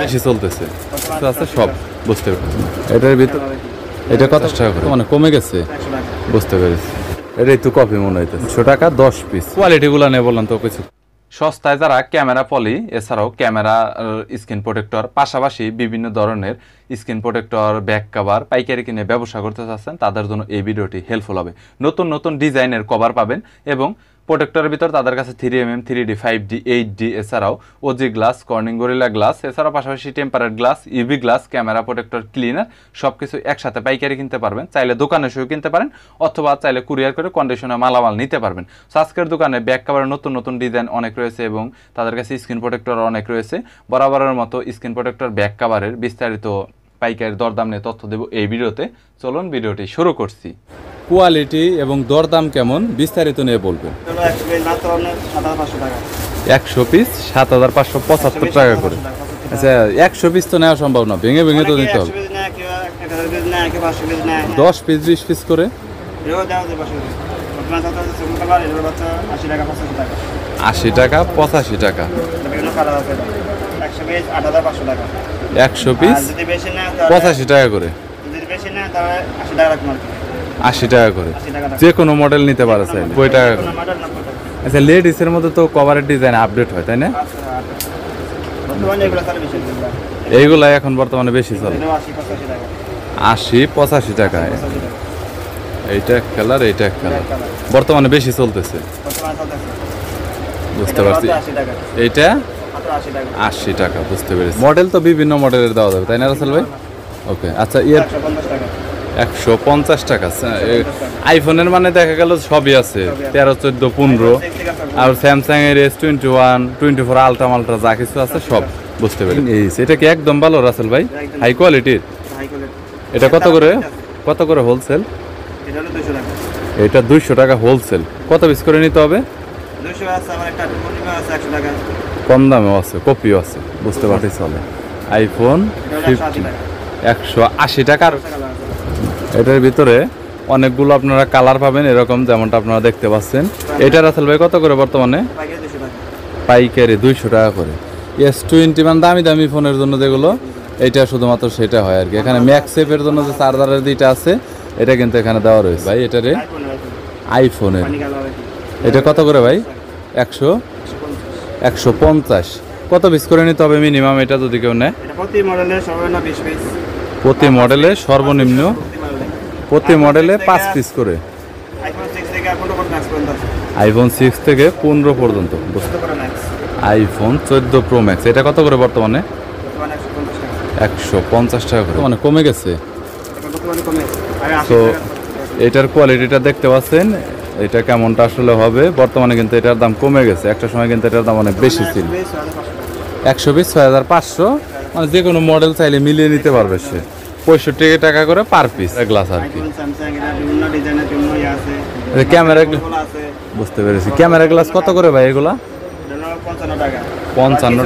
বেশি চলতেছে আছে সব বুঝতে পেরেছি। এটার ভিতর এটা কত টাকা করে মানে কমে গেছে বুঝতে পেরেছি। এটাই তো কপি মনে হইতেছে 100 টাকা 10 পিস। কোয়ালিটিগুলো নেই বললাম তো কিছু সস্তায় যারা ক্যামেরা পলি এছাড়াও ক্যামেরা স্ক্রিন প্রোটেক্টর পাশাপাশি বিভিন্ন ধরনের স্ক্রিন প্রোটেক্টর ব্যাক কভার পাইকারি কিনে ব্যবসা করতে চাচ্ছেন তাদের জন্য এই ভিডিওটি হেল্পফুল হবে। নতুন নতুন ডিজাইনের কভার পাবেন এবং প্রোটেক্টরের ভিতর তাদের কাছে 3mm 3D 5D 8D এছাড়াও OG glass Corning Gorilla glass এছাড়াও পাশাপাশি tempered glass UV glass camera protector cleaner সবকিছু একসাথে পাইকারি কিনতে পারবেন। চাইলে দোকানে এসেও কিনতে পারেন অথবা চাইলে কুরিয়ার করে কন্ডিশনে মালামাল নিতে পারবেন। আজকের দোকানে ব্যাক কভারের নতুন নতুন ডিজাইন অনেক রয়েছে এবং তাদের কাছে স্ক্রিন প্রোটেক্টর অনেক রয়েছে। বরাবরের মতো স্ক্রিন প্রোটেক্টর ব্যাক কভারের বিস্তারিত পাইকারি দরদাম নিয়ে তথ্য দেব এই ভিডিওতে। চলুন ভিডিওটি শুরু করছি। কোয়ালিটি এবং দরদাম কেমন বিস্তারিত নিয়ে বলবেন। 100 পিস 7575 টাকা করে। আচ্ছা 100 পিস তো নেওয়া সম্ভব না, ভেঙে ভেঙে তো নিতে হবে। 10 পিস 20 পিস করে 80 টাকা 85 টাকা 100 পিস 85 টাকা করে 80 টাকা করে যে কোনো মডেল নিতে পারে চাইলে 90 টাকা করে। আচ্ছা লেডিসের মধ্যে তো কভারের ডিজাইন আপডেট হয় তাই না? এইগুলা এখন বর্তমানে বেশি চলে 80-85 টাকা। এইটা এক কালার এইটা এক কালার বর্তমানে বেশি চলতেছে বুঝতে পারছি। এইটা 80 টাকা বুঝতে পেরেছি। মডেল তো বিভিন্ন মডেলের দেওয়া যাবে তাই না রাসেল ভাই? ওকে আচ্ছা এর 150 টাকা। আইফোনের মানে দেখা গেল সবই আছে 13 14 15 আর স্যামসাং এর S21 24 আলট্রা মাল্ট্রা যা কিছু আছে সব বুঝতে পেরেছি। এটা কি একদম ভালো রাসেল ভাই হাই কোয়ালিটির? এটা কত করে হোলসেল? এটা 200 টাকা হোলসেল। কত পিস করে নিতে হবে? কম দামেও আছে কপিও আছে বুঝতে পারছি চলে। আইফোন 50 180 টাকার। এটার ভিতরে অনেকগুলো আপনারা কালার পাবেন এরকম যেমনটা আপনারা দেখতে পাচ্ছেন। এটা রাসেল ভাই কত করে বর্তমানে? পাইকারি 200 টাকা করে। S21 দামি দামি ফোনের জন্য যেগুলো এইটা শুধুমাত্র সেটা হয় আর কি। এখানে ম্যাক্সেপের জন্য যে চার্জারের দুইটা আছে এটা কিন্তু এখানে দেওয়া রয়েছে ভাই। এটারে আইফোনের এটা কত করে ভাই? 150 কত পিস করে নিতে হবে মিনিমাম এটা যদি কেউ নেয়? প্রতি মডেলে সর্বনিম্ন প্রতি মডেলে 5 পিস করে। আইফোন 6 থেকে 15 পর্যন্ত আইফোন 14 প্রো ম্যাক্স এটা কত করে বর্তমানে? 150 টাকা করে মানে কমে গেছে। তো এটার কোয়ালিটিটা দেখতে পাচ্ছেন এটা কেমনটা আসলে হবে। বর্তমানে কিন্তু এটার দাম কমে গেছে, একটা সময় কিন্তু এটার দাম অনেক বেশি ছিল। 120 6500 মানে যে কোনো মডেল চাইলে মিলিয়ে নিতে পারবে সে। 65 টাকা করে পার পিস গ্লাস আর কি। ক্যামেরা বুঝতে পেরেছি। ক্যামেরা গ্লাস কত করে ভাই এগুলা? 55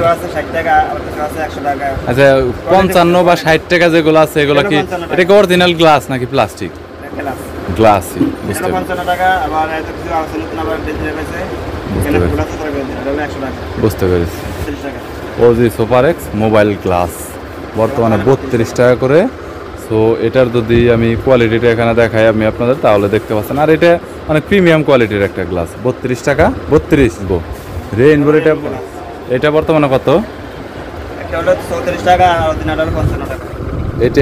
আচ্ছা 55 বা 60 টাকা যেগুলো আছে এগুলো কি এটা কি অরিজিনাল গ্লাস নাকি প্লাস্টিক? গ্লাসই বুঝতে পেরেছি। OG super X mobile glass বর্তমানে 32 টাকা করে। সো এটার যদি আমি কোয়ালিটিটা এখানে দেখাই আমি আপনাদের তাহলে দেখতে পাচ্ছেন। আর এটা অনেক প্রিমিয়াম কোয়ালিটির একটা গ্লাস 32 টাকা 32 গো রেইনবো। এটা বর্তমানে কত?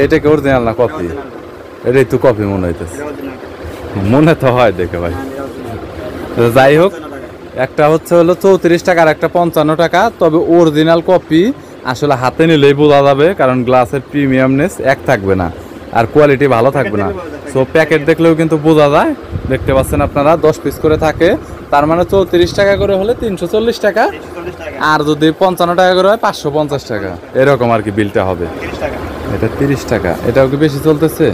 এটা কি অরিজিনাল না কপি? এটাই তো কপি মনে হইতেছে, মনে তো হয় দেখে ভাই। যাই হোক একটা হচ্ছে হলো 34 টাকা আর একটা 55 টাকা। তবে অরিজিনাল কপি আসলে হাতে নিলেই বোঝা যাবে কারণ গ্লাসের প্রিমিয়ামনেস এক থাকবে না আর কোয়ালিটি ভালো থাকবে না। সো প্যাকেট দেখলেও কিন্তু বোঝা যায়। দেখতে পাচ্ছেন আপনারা 10 পিস করে থাকে তার মানে 34 টাকা করে হলে 340 টাকা আর যদি 55 টাকা করে হয় 550 টাকা এরকম আর কি বিলটা হবে। এটা 30 টাকা। এটাও কি বেশি চলতেছে?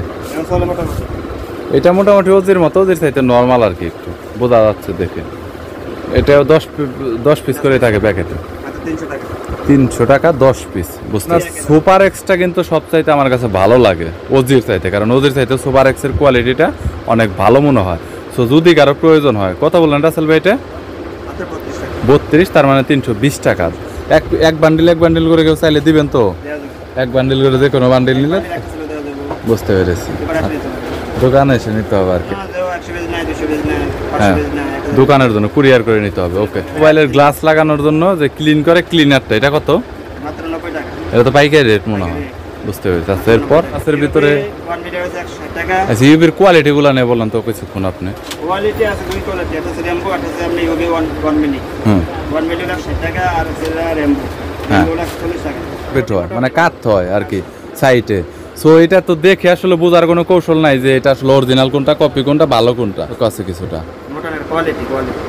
এটা মোটামুটি ওজির মতো, ওজির চাইতে নর্মাল আর কি, একটু বোঝা যাচ্ছে দেখে। এটাও 10 পিস করে থাকে প্যাকেটে 300 টাকা 10 পিস। বুঝতে সুপার এক্সটা কিন্তু সবচাইতে আমার কাছে ভালো লাগে ওজির চাইতে, কারণ ওজির চাইতে সুপার এক্সের কোয়ালিটিটা অনেক ভালো মনে হয়। সো যদি কারো প্রয়োজন হয়, কত বললেন রাসেল ভাই? এটা 32 তার মানে 320 টাকা। এক বান্ডিল করে কেউ চাইলে দিবেন তো? এক বান্ডিল করে যে কোনো বান্ডিল নিলে বুঝতে পেরেছি। দোকানে এসে নিতে হবে আর কি। হ্যাঁ, দোকানের জন্য কুরিয়ার করে নিতে হবে। ওকে, মোবাইলের গ্লাস লাগানোর জন্য যে ক্লিন করে ক্লিনারটা, এটা কত? এটা তো পাইকারি রেট মনে হয়। বুঝতে পেরেছি। আচ্ছা, এরপর গাছের ভিতরে আচ্ছা ইউবির কোয়ালিটি গুলা নেই বললেন তো কিছুক্ষণ আপনি। কোয়ালিটি আছে দুই কোয়ালিটি, একটা আছে রেমবো, একটা আছে আপনি ইউবি 1 মিলি। 1 মিলি হলো 60 টাকা আর আছে রেমবো। রেমবো হলো 40 টাকা। বেটো হয় মানে কাটতে হয় আর কি সাইটে। সো এটা তো দেখে আসলে বোঝার কোনো কৌশল নাই যে এটা আসলে অরিজিনাল কোনটা, কপি কোনটা, ভালো কোনটা। আছে কিছুটা মোটরের কোয়ালিটি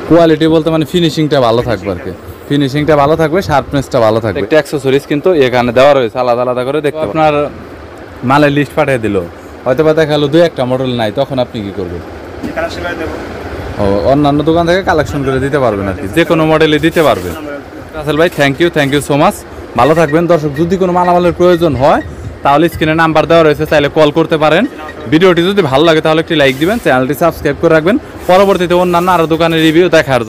কোয়ালিটি বলতে মানে ফিনিশিংটা ভালো থাকবে আর কি। ফিনিশিংটা ভালো থাকবে, শার্পনেসটা ভালো থাকবে। একটা অ্যাকসেসরিজ কিন্তু এখানে দেওয়া রয়েছে আলাদা আলাদা করে দেখতে। আপনার মালের লিস্ট পাঠিয়ে দিল, হয়তো বা দেখালো দুই একটা মডেল নাই, তখন আপনি কি করবেন? কালেকশন করে দেব। ও, অন্যান্য দোকান থেকে কালেকশন করে দিতে পারবেন আর কি, যে কোনো মডেলে দিতে পারবেন। রাসেল ভাই থ্যাংক ইউ সো মাচ, ভালো থাকবেন। দর্শক যদি কোনো মালামালের প্রয়োজন হয় তাহলে স্ক্রিনে নাম্বার দেওয়া রয়েছে, চাইলে কল করতে পারেন। ভিডিওটি যদি ভালো লাগে তাহলে একটি লাইক দিবেন, চ্যানেলটি সাবস্ক্রাইব করে রাখবেন। পরবর্তীতে অন্যান্য আরও দোকানের রিভিউ দেখার